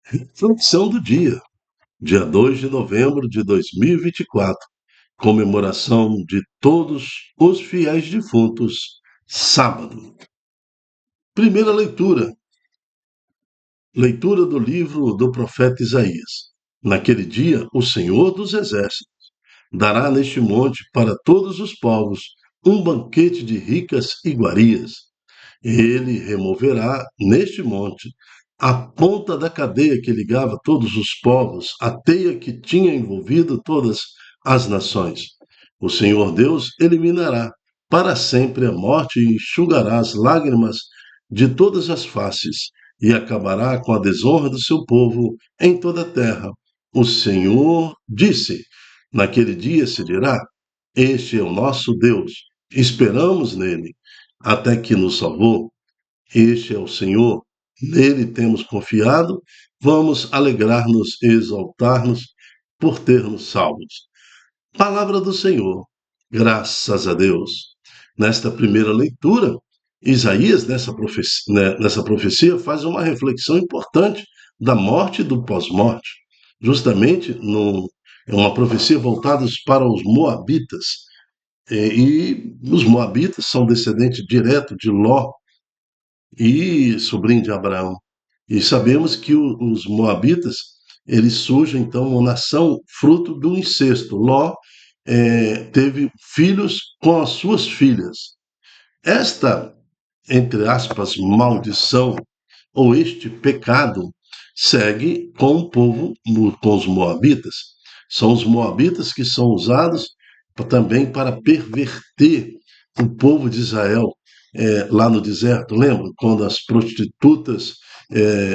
Reflexão do dia, dia 2 de novembro de 2024, comemoração de todos os fiéis defuntos, sábado. Primeira leitura do livro do profeta Isaías. Naquele dia, o Senhor dos Exércitos dará neste monte para todos os povos um banquete de ricas iguarias. Ele removerá neste monte a ponta da cadeia que ligava todos os povos, a teia que tinha envolvido todas as nações. O Senhor Deus eliminará para sempre a morte e enxugará as lágrimas de todas as faces e acabará com a desonra do seu povo em toda a terra. O Senhor disse: naquele dia se dirá: este é o nosso Deus, esperamos nele, até que nos salvou. Este é o Senhor, nele temos confiado, vamos alegrar-nos e exaltar-nos por ter nos salvos. Palavra do Senhor, graças a Deus. Nesta primeira leitura, Isaías, nessa profecia, faz uma reflexão importante da morte e do pós-morte. Justamente, é uma profecia voltada para os Moabitas. E os Moabitas são descendentes direto de Ló, e sobrinho de Abraão. E sabemos que os moabitas, eles surgem então uma nação fruto do incesto. Ló teve filhos com as suas filhas. Esta, entre aspas, maldição ou este pecado segue com o povo, com os moabitas. São os moabitas que são usados também para perverter o povo de Israel lá no deserto. Lembra quando as prostitutas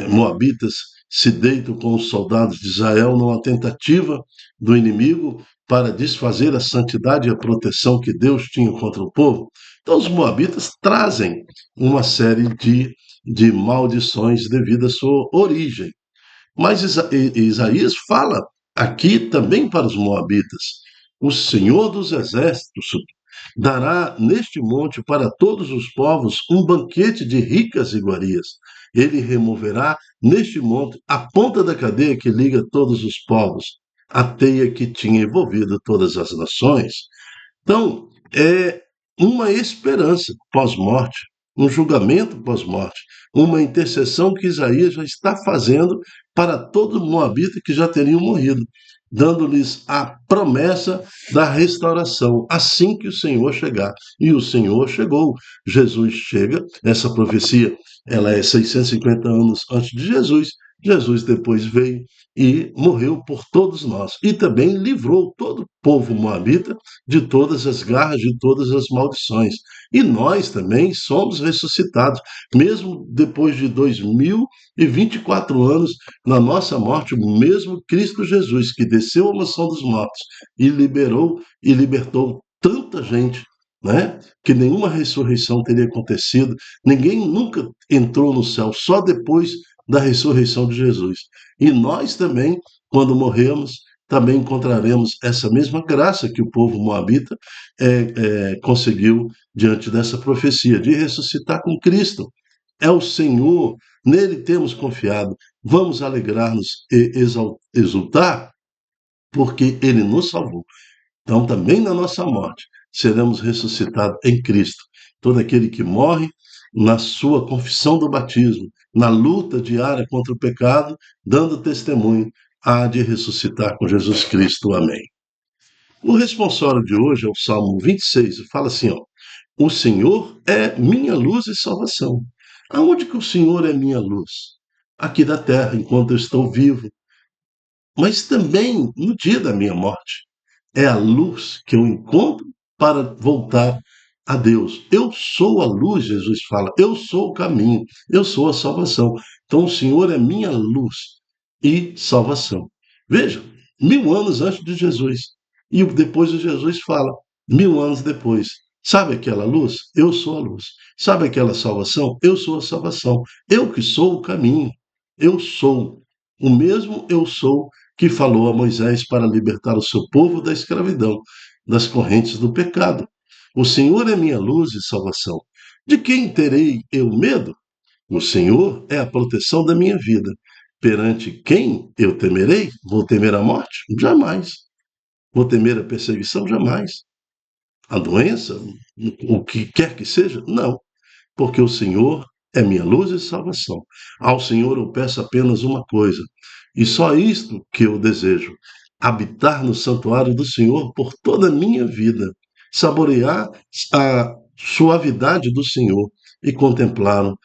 moabitas se deitam com os soldados de Israel numa tentativa do inimigo para desfazer a santidade e a proteção que Deus tinha contra o povo? Então, os moabitas trazem uma série de maldições devido à sua origem. Mas Isaías fala aqui também para os moabitas: o Senhor dos Exércitos dará neste monte para todos os povos um banquete de ricas iguarias. Ele removerá neste monte a ponta da cadeia que liga todos os povos, a teia que tinha envolvido todas as nações. Então, é uma esperança pós-morte, um julgamento pós-morte, uma intercessão que Isaías já está fazendo para todo moabita que já teriam morrido, dando-lhes a promessa da restauração assim que o Senhor chegar. E o Senhor chegou. Jesus chega. Essa profecia, ela é 650 anos antes de Jesus. Jesus depois veio e morreu por todos nós. E também livrou todo o povo moabita de todas as garras, de todas as maldições. E nós também somos ressuscitados, mesmo depois de 2024 anos, na nossa morte, o mesmo Cristo Jesus, que desceu à mansão dos mortos e liberou e libertou tanta gente, né? Que nenhuma ressurreição teria acontecido, ninguém nunca entrou no céu, só depois da ressurreição de Jesus. E nós também, quando morremos, também encontraremos essa mesma graça que o povo moabita conseguiu diante dessa profecia de ressuscitar com Cristo. É o Senhor, nele temos confiado. Vamos alegrar-nos e exultar, porque ele nos salvou. Então, também na nossa morte, seremos ressuscitados em Cristo. Todo aquele que morre na sua confissão do batismo, na luta diária contra o pecado, dando testemunho, há de ressuscitar com Jesus Cristo. Amém. O responsório de hoje é o Salmo 26, e fala assim, ó: o Senhor é minha luz e salvação. Aonde que o Senhor é minha luz? Aqui da terra, enquanto eu estou vivo, mas também no dia da minha morte. É a luz que eu encontro para voltar a Deus. Eu sou a luz, Jesus fala. Eu sou o caminho. Eu sou a salvação. Então o Senhor é minha luz e salvação. Veja, 1000 anos antes de Jesus. E depois de Jesus fala, 1000 anos depois. Sabe aquela luz? Eu sou a luz. Sabe aquela salvação? Eu sou a salvação. Eu que sou o caminho. Eu sou o mesmo eu sou que falou a Moisés para libertar o seu povo da escravidão, das correntes do pecado. O Senhor é minha luz e salvação. De quem terei eu medo? O Senhor é a proteção da minha vida. perante quem eu temerei? Vou temer a morte? Jamais. Vou temer a perseguição? Jamais. A doença? O que quer que seja? Não, porque o Senhor é minha luz e salvação. Ao Senhor eu peço apenas uma coisa, e só isto que eu desejo: habitar no santuário do Senhor por toda a minha vida, saborear a suavidade do Senhor e contemplá-lo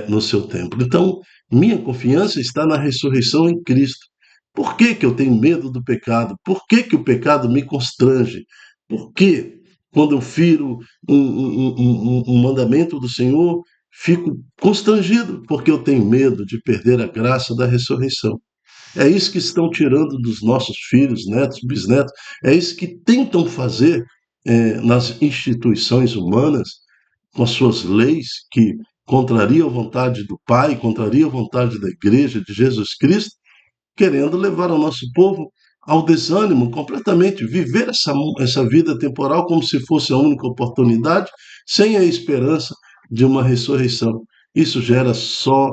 no seu templo. Então, minha confiança está na ressurreição em Cristo. Por que que eu tenho medo do pecado? Por que que o pecado me constrange? Por que, quando eu firo um mandamento do Senhor, fico constrangido, porque eu tenho medo de perder a graça da ressurreição? É isso que estão tirando dos nossos filhos, netos, bisnetos, é isso que tentam fazer nas instituições humanas, com as suas leis que contrariam a vontade do Pai, contrariam a vontade da Igreja de Jesus Cristo, querendo levar o nosso povo ao desânimo completamente, viver essa vida temporal como se fosse a única oportunidade, sem a esperança de uma ressurreição. Isso gera só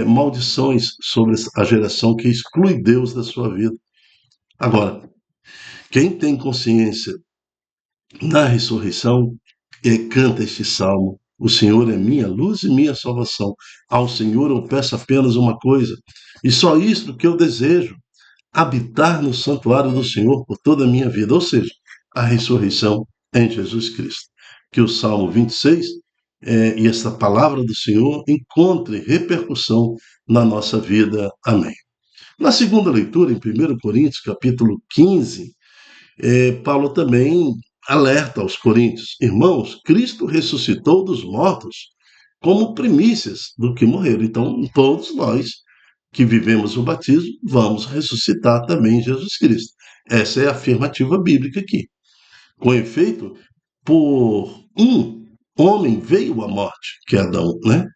maldições sobre a geração que exclui Deus da sua vida. Agora, quem tem consciência na ressurreição canta este salmo: o Senhor é minha luz e minha salvação. Ao Senhor eu peço apenas uma coisa, e só isto que eu desejo: habitar no santuário do Senhor por toda a minha vida, ou seja, a ressurreição em Jesus Cristo. Que o Salmo 26 e esta palavra do Senhor encontre repercussão na nossa vida. Amém. Na segunda leitura, em 1 Coríntios, capítulo 15, Paulo também alerta aos coríntios: irmãos, Cristo ressuscitou dos mortos como primícias do que morreram. Então, todos nós que vivemos o batismo, vamos ressuscitar também em Jesus Cristo. Essa é a afirmativa bíblica aqui. Com efeito, por um homem veio a morte, que é Adão, né?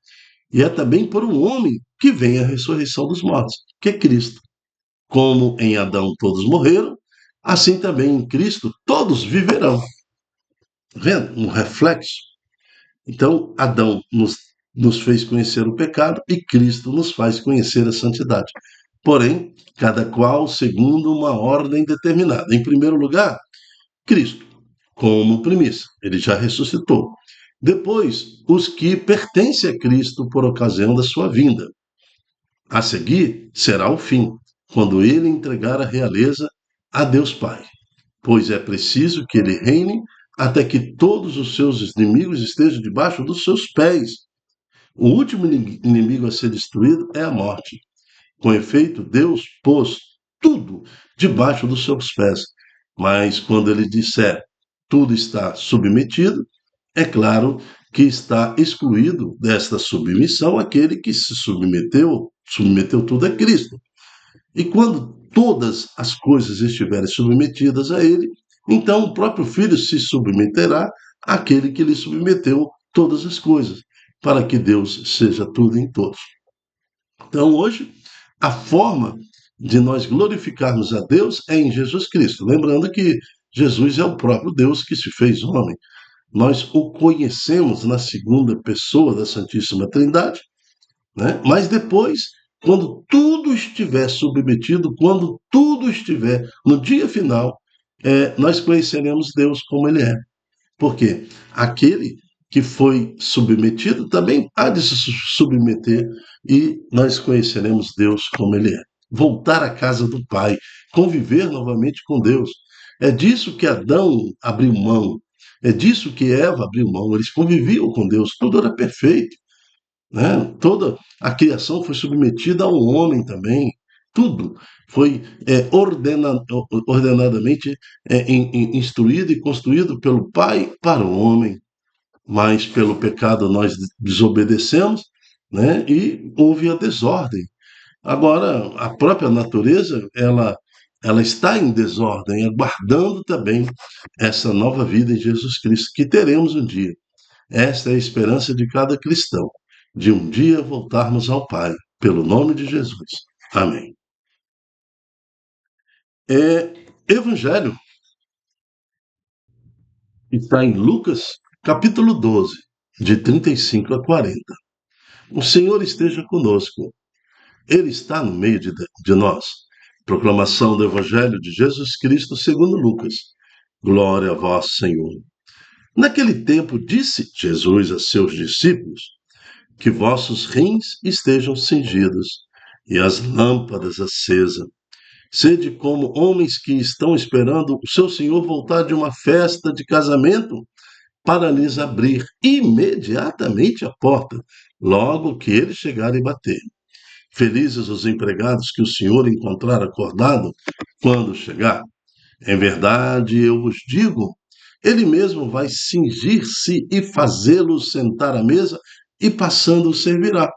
E é também por um homem que vem a ressurreição dos mortos, que é Cristo. Como em Adão todos morreram, assim também em Cristo todos viverão. Vendo? Um reflexo. Então, Adão nos fez conhecer o pecado e Cristo nos faz conhecer a santidade. Porém, cada qual segundo uma ordem determinada. Em primeiro lugar, Cristo, como primícia, ele já ressuscitou. Depois, os que pertencem a Cristo por ocasião da sua vinda. A seguir, será o fim, quando ele entregar a realeza a Deus Pai. Pois é preciso que ele reine até que todos os seus inimigos estejam debaixo dos seus pés. O último inimigo a ser destruído é a morte. Com efeito, Deus pôs tudo debaixo dos seus pés. Mas quando ele disser tudo está submetido, é claro que está excluído desta submissão aquele que se submeteu tudo a Cristo. E quando todas as coisas estiverem submetidas a ele, então o próprio Filho se submeterá àquele que lhe submeteu todas as coisas, para que Deus seja tudo em todos. Então, hoje, a forma de nós glorificarmos a Deus é em Jesus Cristo. Lembrando que Jesus é o próprio Deus que se fez homem. Nós o conhecemos na segunda pessoa da Santíssima Trindade, né? Mas depois, quando tudo estiver submetido, quando tudo estiver no dia final, nós conheceremos Deus como Ele é. Porque aquele que foi submetido também há de se submeter e nós conheceremos Deus como Ele é. Voltar à casa do Pai, conviver novamente com Deus. É disso que Adão abriu mão, é disso que Eva abriu mão. Eles conviviam com Deus, tudo era perfeito, né? Toda a criação foi submetida a um homem também. Tudo foi ordenadamente instruído e construído pelo Pai para o homem, mas pelo pecado nós desobedecemos, né? E houve a desordem. Agora, a própria natureza, ela está em desordem, aguardando também essa nova vida em Jesus Cristo, que teremos um dia. Esta é a esperança de cada cristão, de um dia voltarmos ao Pai, pelo nome de Jesus. Amém. Evangelho está em Lucas, capítulo 12, de 35 a 40. O Senhor esteja conosco. Ele está no meio de nós. Proclamação do Evangelho de Jesus Cristo segundo Lucas. Glória a vós, Senhor. Naquele tempo disse Jesus a seus discípulos: que vossos rins estejam cingidos e as lâmpadas acesas. Sede como homens que estão esperando o seu senhor voltar de uma festa de casamento para lhes abrir imediatamente a porta, logo que ele chegar e bater. Felizes os empregados que o senhor encontrar acordado quando chegar. Em verdade, eu vos digo, ele mesmo vai cingir-se e fazê-los sentar à mesa e passando o servirá.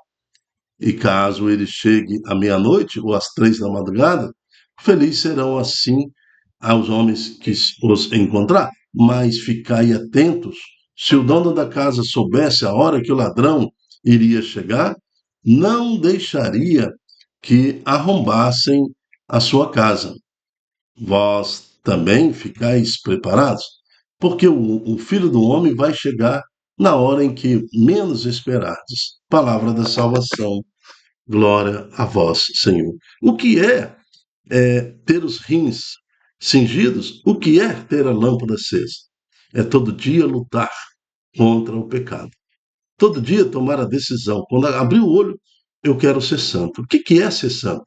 E caso ele chegue à meia-noite ou às 3 da madrugada, felizes serão assim aos homens que os encontrar. Mas ficai atentos, se o dono da casa soubesse a hora que o ladrão iria chegar, não deixaria que arrombassem a sua casa. Vós também ficais preparados, porque o Filho do Homem vai chegar na hora em que menos esperardes. Palavra da salvação. Glória a vós, Senhor. O que é ter os rins cingidos? O que é ter a lâmpada acesa? É todo dia lutar contra o pecado. Todo dia tomar a decisão. Quando abrir o olho, eu quero ser santo. O que é ser santo?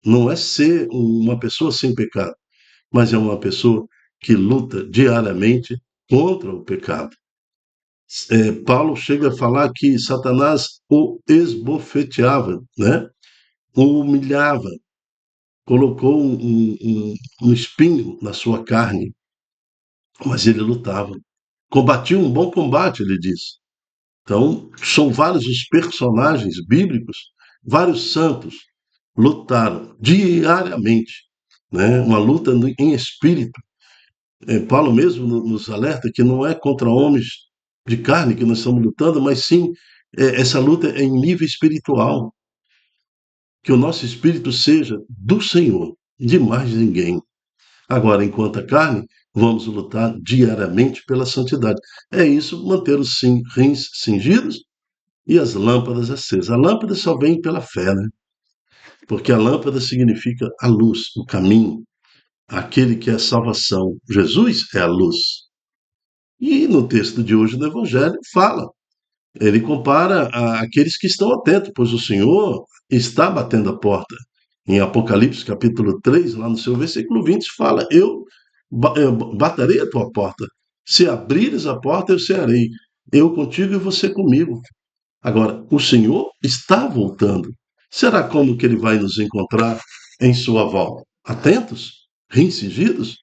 Não é ser uma pessoa sem pecado, mas é uma pessoa que luta diariamente contra o pecado. Paulo chega a falar que Satanás o esbofeteava, né? O humilhava, colocou um espinho na sua carne, mas ele lutava. Combatia um bom combate, ele diz. Então, são vários os personagens bíblicos, vários santos lutaram diariamente, né? Uma luta em espírito. Paulo mesmo nos alerta que não é contra homens de carne que nós estamos lutando, mas sim essa luta é em nível espiritual. Que o nosso espírito seja do Senhor, de mais ninguém. Agora, enquanto a carne, vamos lutar diariamente pela santidade. É isso, manter os rins cingidos e as lâmpadas acesas. A lâmpada só vem pela fé, né? Porque a lâmpada significa a luz, o caminho, aquele que é a salvação. Jesus é a luz. E no texto de hoje do Evangelho fala, ele compara aqueles que estão atentos, pois o Senhor está batendo a porta. Em Apocalipse capítulo 3, lá no seu versículo 20, fala: eu baterei a tua porta. Se abrires a porta, eu cearei. Eu contigo e você comigo. Agora, o Senhor está voltando. Será como que ele vai nos encontrar em sua volta? Atentos? Reincingidos?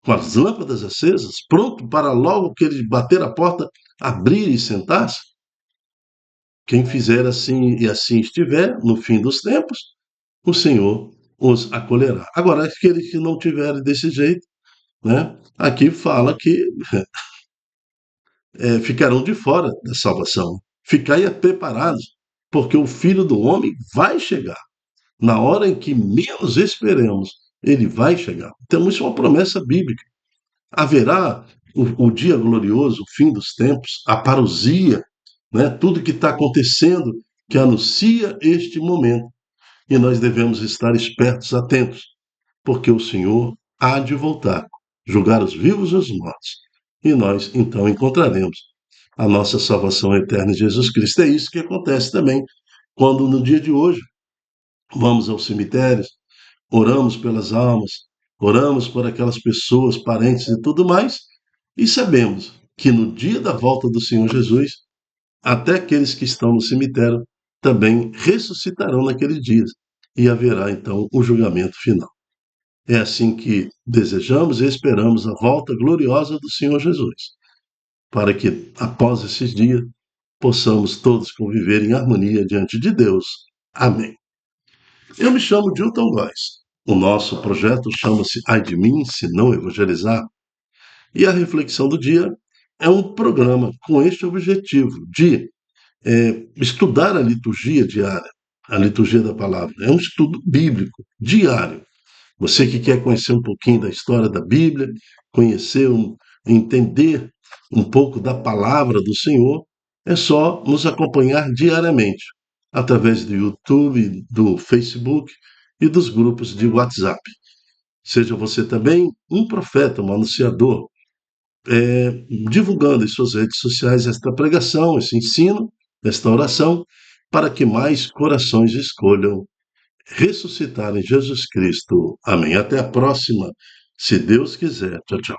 Com as lâmpadas acesas? Pronto para logo que ele bater a porta, abrir e sentar-se? Quem fizer assim e assim estiver, no fim dos tempos, o Senhor os acolherá. Agora, aqueles que não tiverem desse jeito, né? Aqui fala que ficarão de fora da salvação. Ficai preparados, porque o Filho do Homem vai chegar. Na hora em que menos esperemos, ele vai chegar. Então, isso é uma promessa bíblica. Haverá o dia glorioso, o fim dos tempos, a parousia, né? Tudo que está acontecendo que anuncia este momento. E nós devemos estar espertos, atentos, porque o Senhor há de voltar, julgar os vivos e os mortos. E nós, então, encontraremos a nossa salvação eterna em Jesus Cristo. É isso que acontece também quando, no dia de hoje, vamos aos cemitérios, oramos pelas almas, oramos por aquelas pessoas, parentes e tudo mais, e sabemos que no dia da volta do Senhor Jesus, até aqueles que estão no cemitério também ressuscitarão naqueles dias, e haverá então o julgamento final. É assim que desejamos e esperamos a volta gloriosa do Senhor Jesus, para que, após esses dias, possamos todos conviver em harmonia diante de Deus. Amém. Eu me chamo Dilton Góes. O nosso projeto chama-se Ai de mim, se não evangelizar. E a reflexão do dia é um programa com este objetivo de estudar a liturgia diária, a liturgia da palavra. É um estudo bíblico diário. Você que quer conhecer um pouquinho da história da Bíblia, conhecer, entender um pouco da palavra do Senhor, é só nos acompanhar diariamente. através do YouTube, do Facebook e dos grupos de WhatsApp. Seja você também um profeta, um anunciador, divulgando em suas redes sociais esta pregação, esse ensino, esta oração, para que mais corações escolham ressuscitar em Jesus Cristo. Amém. Até a próxima, se Deus quiser. Tchau, tchau.